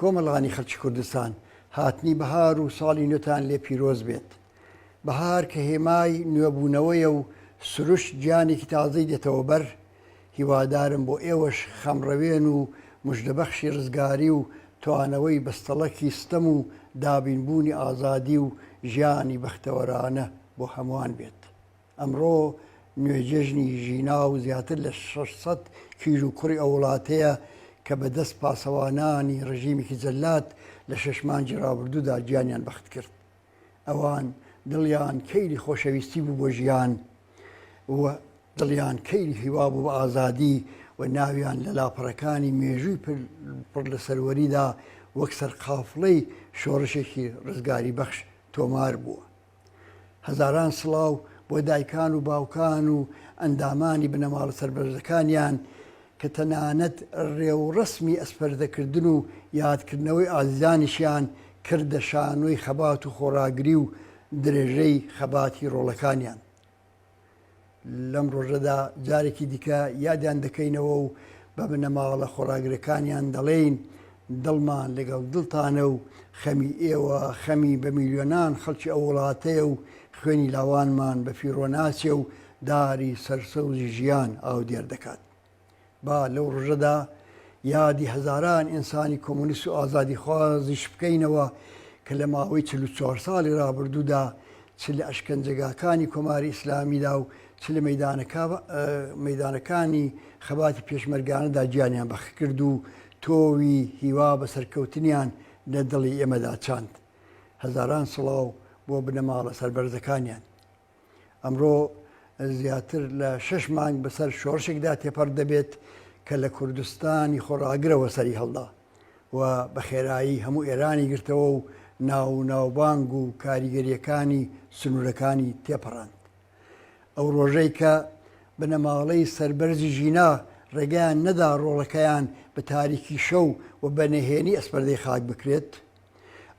کۆمەڵانی خەڵکی کوردستان هاتنی بەهار و ساڵی نوێتان لێ پیرۆز بێت. بەهار کە هێمای نوێبوونەوەیە و سروش گیانێکی تازەی دێتەوە بەر، هیوادارم بۆ ئێوەش خەمڕەوێن و مژدەبەخشی ڕزگاری و توانەوەی بەستەڵەکی ستەم و دابینبوونی ئازادی و ژیانی بەختەوەرانە بۆ هەمووان بێت. ئەمڕۆ نوێجێژنی ژینا و زیاتر لە 600 کیژ و کوڕی ئەو وڵاتەیە کە بەدەست پاسەوانانی ڕژیمێکی جەلات لە 6 مانگی ڕابردوودا گیانیان بەخت کرد. ئەوان دڵیان کەیری خۆشەویستی بوو بۆ ژیان و دڵیان کەیری هیوا بوو بە ئازادی و ناویان لە لاپەڕەکانی مێژووی پڕ لە سەروەریدا وەک سەرقافڵەی شۆڕشێکی ڕزگاری بەخش تۆمار بووە. هەزاران سڵاو بۆ دایکان و باوکان و ئەندامانی بنەماڵە سەربەرزەکانیان کە تەنانەت ڕێوڕەسمی ئەسپەردەکردن و یادکردنەوەی ئازیزانیشیان کردە شانۆی خەبات و خۆراگری و درێژەی خەباتی ڕۆڵەکانیان. لەم ڕۆژەدا جارێکی دیکە یادیان دەکەینەوە و بە بنەماڵە خۆراگرەکانیان دەڵێین دڵمان لەگەڵ دڵتانە و خەمی ئێوە خەمی بە میلیۆنان خەڵکی ئەو وڵاتەیە و خوێنی لاوانمان بە فیرۆناچێ و داری سەرسەوزی ژیان ئاودێر دەکات. با لەو ڕۆژەدا یادی هەزاران ئینسانی کۆمونیست و ئازادیخوازیش بکەینەوە کە لە ماوەی 44 ساڵی ڕابردوودا چ لە ئەشکەنجەگاکانی کۆماری ئیسلامیدا و چ لە مەیدانەکانی خەباتی پێشمەرگانەدا گیانیان بەخت کرد و تۆوی هیوا بە سەرکەوتنیان لە دڵی ئێمەدا چاند. هەزاران سڵاو بۆ بنەماڵە سەربەرزەکانیان. ئەمڕۆ زیاتر لە 6 مانگ بەسەر شۆڕشێکدا تێپەڕ دەبێت کە لە کوردستانی خۆڕاگرەوە سەری هەڵدا و بە خێرایی هەموو ئێرانی گرتەوە و ناوبانگ و کاریگەریەکانی سنوورەکانی تێپەڕاند. ئەو ڕۆژەی کە بنەماڵەی سەربەرزی ژینا ڕێگەیان نەدا ڕۆڵەکەیان بە تاریکی شەو و بە نەهێنی ئەسپەردەی خاک بکرێت،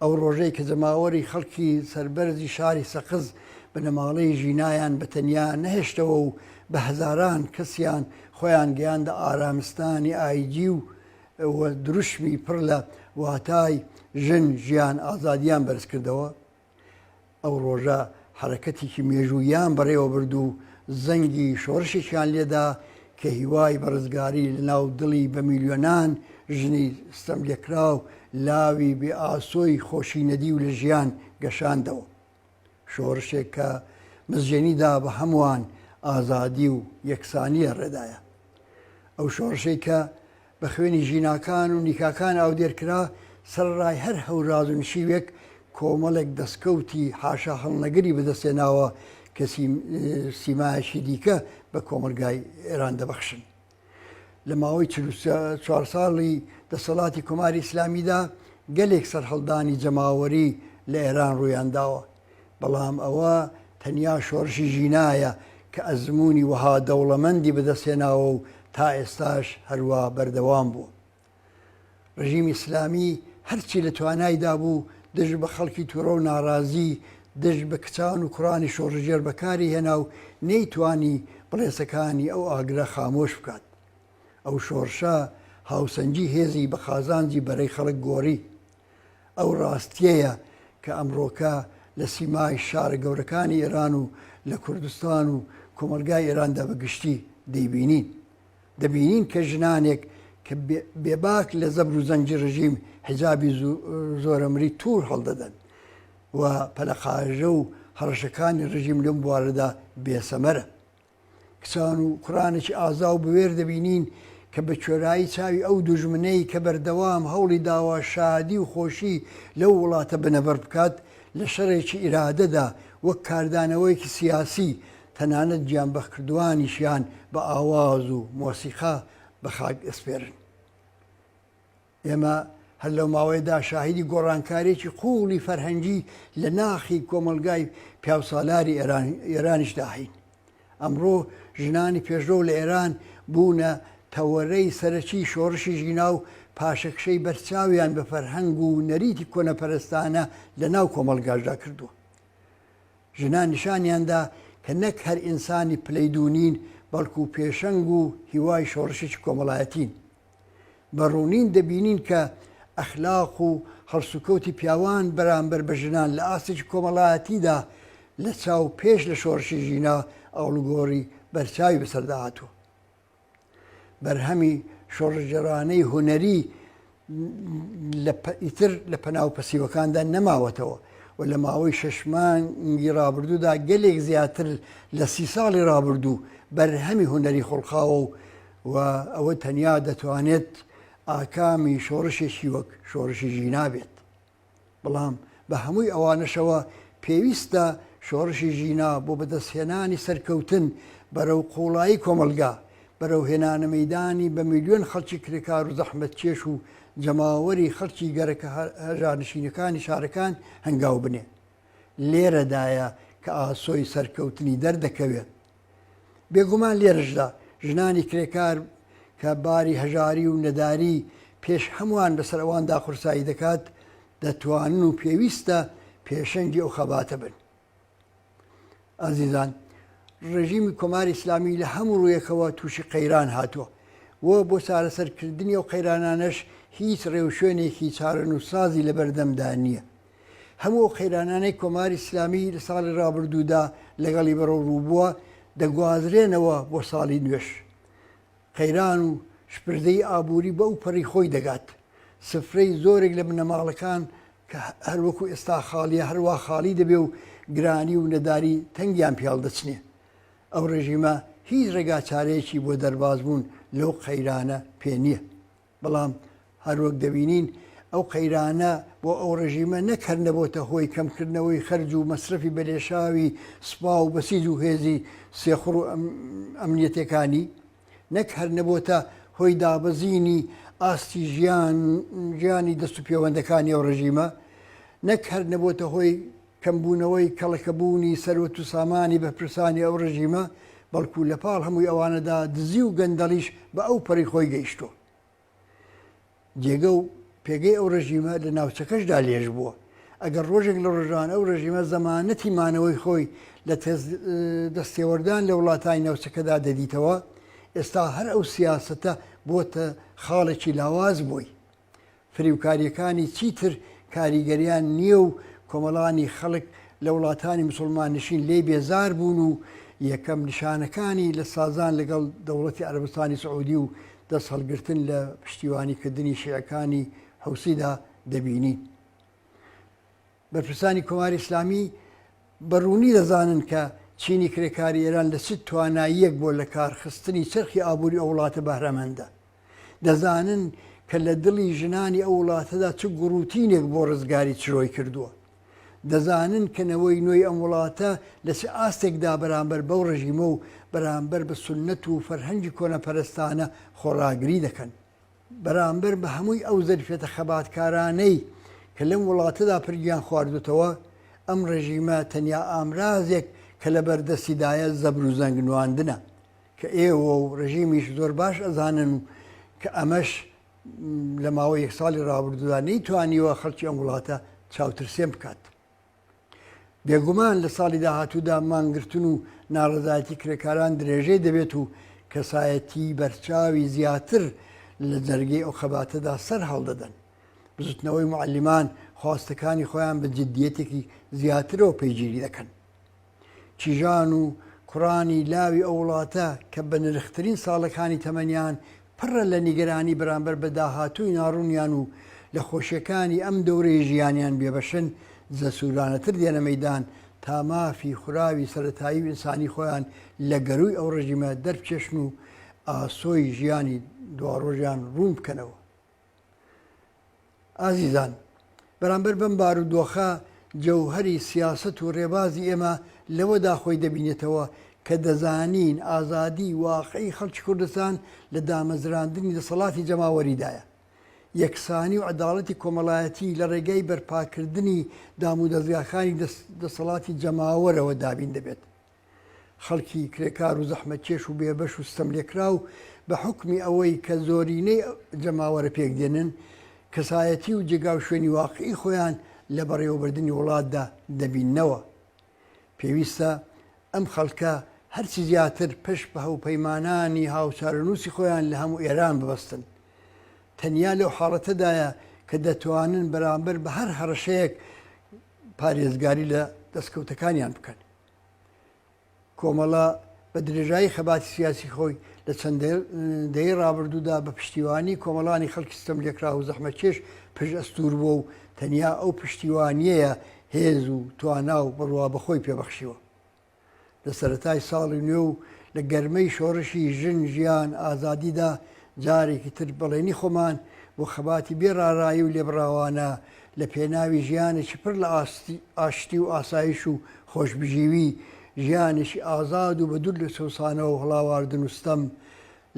ئەو ڕۆژەی کە جەماوەری خەڵکی سەربەرزی شاری سەقز بنەماڵەی ژینایان بە تەنیا نەهێشتەوە و بە هەزاران کەسیان خۆیان گەیاندە ئارامستانی ئایجی و دروشمی پڕ لە واتای ژن ژیان ئازادیان بەرز کردەوە، ئەو ڕۆژە حرەکەتێکی مێژوویان بەڕێوە برد و زەنگی شۆڕشێکیان لێدا کە هیوای بەڕزگاری لە ناو دڵی بە میلیۆنان ژنی ستەم لێکرا و لاوی بێ ئاسۆی خۆشی نەدی و لە ژیان گەشاندەوە. شۆڕشێک کە مزجێنیدا بە هەمووان ئازادی و یەکسانیە ڕێدایە. ئەو شۆڕشەی کە بە خوێنی ژیناکان و نیکاکان ئاودێرکرا سەرڕای هەر هەوراز و نشیوێک کۆمەڵێک دەستکەوتی حاشا هەڵنەگەری بەدەستێناوە کە سیمایەکی دیکە بە کۆمەلگای ئێران دەبەخشن. لە ماوەی 44 ساڵی دەسەڵاتی کۆماری ئیسلامیدا گەلێک سەرهەڵدانی جەماوەری لە ئێران ڕوویانداوە، بەڵام ئەوە تەنیا شۆڕشی ژینایە کە ئەزمموی وەها دەوڵەمەندی بەدەستێناوە و تا ئێستاش هەروە بەردەوام بوو. ڕژیمی ئیسلامی هەرچی لە توانایدا بوو دژ بە خەڵکی تووڕە و ناڕازی، دژ بە کچان و کوڕانی شۆڕژێر بەکاری هێنا و نەیتوانی بڵێسەکانی ئەو ئاگرە خامۆش بکات. ئەو شۆڕشە هاوسەنگی هێزی بە خازانجی بەرەی خەڵک گۆڕی. ئەو ڕاستیەیە کە ئەمڕۆکە لە سیمای شارە گەورەکانی ئێران و لە کوردستان و کۆمەلگای ئێراندا بەگشتی دەبینین کە ژنانێک کە بێباک لە زەبر و زەنجی ڕژیم حیجابی زۆرەمری توور هەڵدەدەن و پەلەقاژە و هەڕەشەکانی ڕژیم لەم بوارەدا بێسەمەرە. کچان و کوڕانێکی ئازا و بوێر دەبینین کە بە کوێرایی چاوی ئەو دوژمنەی کە بەردەوام هەوڵی داوە شادی و خۆشی لەو وڵاتە بنەبەر بکات لە شەڕێکی ئیرادەدا وەک کاردانەوەیکی سیاسی تەنانەت گیانبەخکردوانیشیان بە ئاواز و مۆسیقا بە خاک ئەسپێرن. ئێمە هەر لەو ماوەیەدا شاهیدی گۆڕانکاریی قوڵی فەرهەنگی لە ناخی کۆمەلگای پیاوسالاری ئێرانیش داهین. ئەمڕۆ ژنانی پێشرۆ لە ئێران بوونە تەوەرەی سەرەکی شۆڕشی ژینا و پاشەکشەی بەرچاویان بە فەرهەنگ و نەریتی کۆنەپەرستانە لە ناو کۆمەلگاشدا کردووە. ژنان نیشانیاندا کە نەک هەر ئینسانی پلەیدونین بەڵکو پێشەنگ و هیوای شۆڕشێکی کۆمەڵایەتین. بەڕوونین دەبینین کە ئەخلاق و هەڵسوکەوتی پیاوان بەرامبەر بە ژنان لە ئاستێکی کۆمەڵایەتیدا لە چاو پێش لە شۆڕشی ژینا ئاڵوگۆڕی بەرچاوی بەسەردا هاتووە. بەرهەمی شۆڕژێڕانەی هونەری ئیتر لە پەناو پەسیوەکاندا نەماوەتەوە و لە ماوەی 6 مانگی ڕابردوودا گەلێک زیاتر لە 30 ساڵی ڕابردوو بەرهەمی هونەری خوڵقاوە و ئەوە تەنیا دەتوانێت ئاکامی شۆڕشێکی وەک شۆڕشی ژینا بێت. بەڵام بە هەمووی ئەوانەشەوە پێویستە شۆڕشی ژینا بۆ بەدەستهێنانی سەرکەوتن بەرەو قوڵایی کۆمەلگا، بەرەو هێنانە مەیدانی بە میلیۆن خەڵکی کرێکار و زەحمەتکێش و جەماوەری خەڵکی گەرەکە هەژارنشینەکانی شارەکان هەنگاو بنێ. لێرەدایە کە ئاسۆی سەرکەوتنی دەردەکەوێت. بێگومان لێرەشدا ژنانی کرێکار کە باری هەژاری و نەداری پێش هەمووان بەسەر ئەواندا قورسایی دەکات دەتوانن و پێویستە پێشەنگی ئەو خەباتە بن. ئازیزان، ڕژیمی کۆماری ئیسلامی لە هەموو ڕوویەکەوە تووشی قەیران هاتووە و بۆ چارەسەرکردنی ئەو قەیرانانەش هیچ ڕێوشوێنێکی چارەنووسازی لە بەردەمدا نییە. هەموو قەیرانانەی کۆماری ئیسلامی لە ساڵی ڕابردوودا لەگەڵی بەرەو ڕووبووە دەگوازرێنەوە بۆ ساڵی نوێش. قەیران و شپردەی ئابووری بەو پەڕی خۆی دەگات. سفرەی زۆرێک لە بنەماڵەکان کە هەروەکو ئێستا خاڵیە هەروە خاڵی دەبێ و گرانی و نەداری تەنگیان پیاڵ دەچنێ. ئەو ڕێژیمە هیچ ڕێگا چارەیەکی بۆ دەربازبوون لەو قەیرانە پێ نییە. بەڵام هەروەک دەبینین ئەو قەیرانە بۆ ئەو ڕێژیمە نەکەر نەبۆتە هۆی کەمکردنەوەی خەرج و مەسرەفی بەلێشاوی سوپا و بەسیج و هێزی سێخڕ و ئەمنیەتەکانی، نەک هەر نەبۆتە هۆی دابەزینی ئاستی ژیانی دەست و پەیوەندەکانی ئەو ڕێژیمە، نەک هەر نەبۆتە هۆی کەمبوونەوەی کەڵەکەبوونی سەروەت و سامانی بەپرسانی ئەو ڕژیمە، بەڵکو لە پاڵ هەمووی ئەوانەدا دزی و گەندەڵیش بە ئەو پەڕی خۆی گەیشتووە. جێگە و پێگەی ئەو ڕژیمە لە ناوچەکەشدا لێژ بووە. ئەگەر ڕۆژێک لە ڕۆژان ئەو ڕژیمە زەمانەتی مانەوەی خۆی لە دەستێوەردان لە وڵاتانی ناوچەکەدا دەدیتەوە، ئێستا هەر ئەو سیاسەتە بۆتە خاڵێکی لاواز بووی. فریوکاریەکانی چیتر کاریگەریان نییە و کۆمەڵانی خەڵک لە وڵاتانی موسڵمان نشین لێ بێزار بوون و یەکەم نیشانەکانی لە سازان لەگەڵ دەوڵەتی عەرەبستانی سعودی و دەست هەڵگرتن لە پشتیوانیکردنی شیعەکانی حوسیدا دەبینی. بەرپرسانی کۆماری ئیسلامی بەڕوونی دەزانن کە چینی کرێکاری ئێران لە چ تواناییەک بۆ لە کارخستنی چرخی ئابووری ئەو وڵاتە بەهرەمەندە. دەزانن کە لە دڵی ژنانی ئەو وڵاتەدا چ گوڕوتینێک بۆ ڕزگاری چرۆی کردووە. دەزانن کەنەوەی نوێی ئەم وڵاتە لە چ ئاستێکدا بەرامبەر بەو ڕژیمە و بەرامبەر بە سونەت و فەرهەنگی کۆنەپەرستانە خۆڕاگری دەکەن. بەرامبەر بە هەمووی ئەو زەرفێتە خەباتکارانەی کە لەم وڵاتەدا پرگیان خواردوتەوە، ئەم ڕژیمە تەنیا ئامرازێک کە لە بەردەستیدایە زەبر و زەنگنواندنە کە ئێوە و ڕژیمیش زۆر باش ئەزانن کە ئەمەش لە ماوەی 1 ساڵی ڕابردوودا نەیتوانیوە خەڵکی ئەم وڵاتە چاوترسێن بکات. بێگومان لە ساڵی داهاتوودا مانگرتن و ناڕەزایەتی کرێکاران درێژەی دەبێت و کەسایەتی بەرچاوی زیاتر لە جەرگەی ئەو خەباتەدا سەر هەڵدەدەن. بزوتنەوەی معلمان خواستەکانی خۆیان بە جددیەتێکی زیاترەوە پەیگیری دەکەن. کیژان و کوڕانی لاوی ئەو وڵاتە کە بە نرخترین ساڵەکانی تەمەنیان پڕە لە نیگەرانی بەرامبەر بە داهاتووی ناڕوونیان و لە خۆشیەکانی ئەم دەورەی ژیانیان بێبەشن جەسوورانەتر دێنە مەیدان تا مافی خوراوی سەرەتایی و ئینسانی خۆیان لە گەروی ئەو ڕژیمە دەربچێشن و ئاسۆی ژیانی دواڕۆژیان ڕوون بکەنەوە. ئازیزان، بەرامبەر بەم بارودۆخە جەوهەری سیاسەت و ڕێبازی ئێمە لەوەدا خۆی دەبینێتەوە کە دەزانین ئازادی واقعی خەڵکی کوردستان لە دامەزراندنی دەسەڵاتی جەماوەریدایە. یەکسانی و عەداڵەتی کۆمەڵایەتی لە ڕێگەی بەرپاکردنی دام و دەستگاکانی دەسەڵاتی جەماوەرەوە دابین دەبێت. خەڵکی کرێکار و زەحمەتکێش و بێبەش و ستەملێکرا و بە حکمی ئەوەی کە زۆرینەی جەماوەرە پێکدێنن کەسایەتی و جێگا و شوێنی واقعی خۆیان لە بەڕێوەبردننی وڵاتدا دەبینەوە. پێویستە ئەم خەڵکە هەرچی زیاتر پشت بە هەوپەیمانانی هاوچارەنووسی خۆیان لە هەموو ئێران ببەستن. تەنیا لەو حاڵەتەدایە کە دەتوانن بەرامبەر بە هەر هەڕەشەیەک پارێزگاری لە دەستکەوتەکانیان بکەن. کۆمەڵە بە درێژایی خەباتی سیاسی خۆی لە چەند دەی ڕابردوودا بە پشتیوانی کۆمەڵانی خەڵکی ستەم لێکرا و زەحمەتکێش پشت ئەستور بووە و تەنیا ئەو پشتیوانیەیە هێز و توانا و بڕوا بەخۆی پێبەخشیوە. لە سەرەتای ساڵی نوێ و لە گەرمەی شۆڕشی ژن ژیان ئازادیدا جارێکی تر بەڵێنی خۆمان بۆ خەباتی بێڕارایی و لێبڕاوانە لە پێناوی ژیانێکی پڕ لە ئاشتی و ئاسایش و خۆشبژیوی، ژیانێکی ئازاد و بە دوور لە سۆسانەوە و هەڵاواردن و ستەم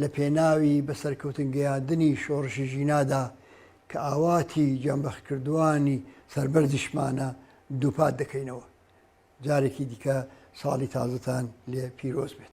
لە پێناوی بەسەرکەوتن گەیاندنی شۆڕشی ژینادا کە ئاواتی جەمبەخکردوانی سەربەرزیشمانە دووپات دەکەینەوە. جارێکی دیکە ساڵی تازەتان لێ پیرۆز بێت.